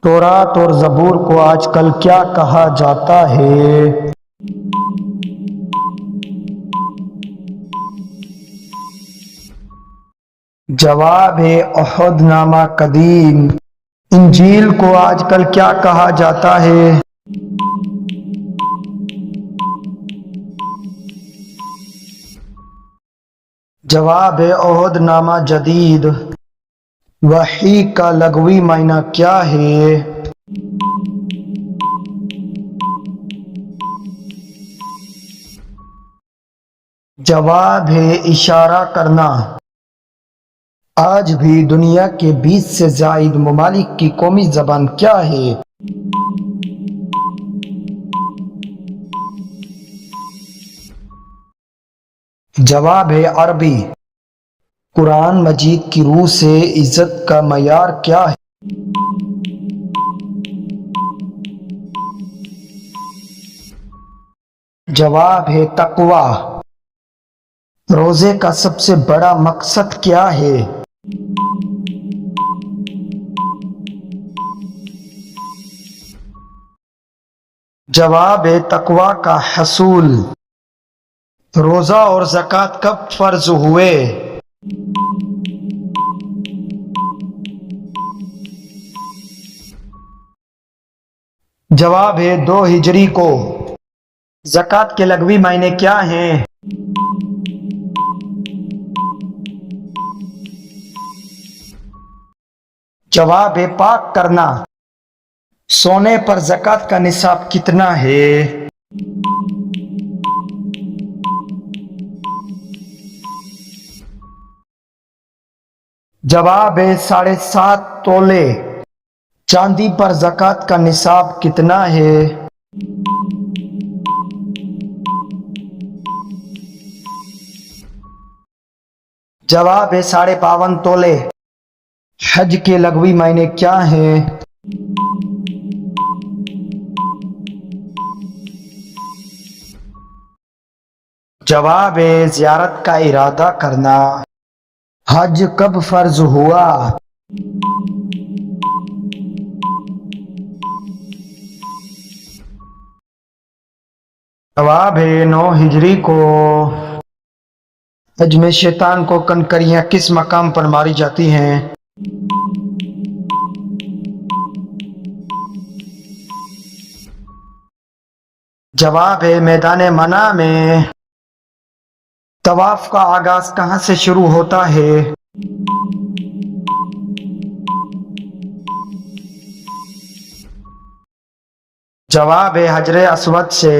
تورات اور زبور کو آج کل کیا کہا جاتا ہے؟ جواب ہے عہد نامہ قدیم۔ انجیل کو آج کل کیا کہا جاتا ہے؟ جواب ہے عہد نامہ جدید۔ وحی کا لغوی معنی کیا ہے؟ جواب ہے اشارہ کرنا۔ آج بھی دنیا کے 20 سے زائد ممالک کی قومی زبان کیا ہے؟ جواب ہے عربی۔ قرآن مجید کی روح سے عزت کا معیار کیا ہے؟ جواب ہے تقویٰ۔ روزے کا سب سے بڑا مقصد کیا ہے؟ جواب ہے تقویٰ کا حصول۔ روزہ اور زکوٰۃ کب فرض ہوئے؟ جواب ہے 2 ہجری کو۔ زکوٰۃ کے لغوی معنی کیا ہیں؟ جواب ہے پاک کرنا۔ سونے پر زکوٰۃ کا نصاب کتنا ہے؟ جواب ہے 7.5 تولے۔ چاندی پر زکوٰۃ کا نصاب کتنا ہے؟ جواب ہے 52.5 تولے۔ حج کے لغوی معنی کیا ہیں؟ جواب ہے زیارت کا ارادہ کرنا۔ حج کب فرض ہوا؟ جواب ہے 9 ہجری کو۔ حج میں شیطان کو کنکریاں کس مقام پر ماری جاتی ہیں؟ جواب ہے میدان منع میں۔ طواف کا آغاز کہاں سے شروع ہوتا ہے؟ جواب ہے حجر اسود سے۔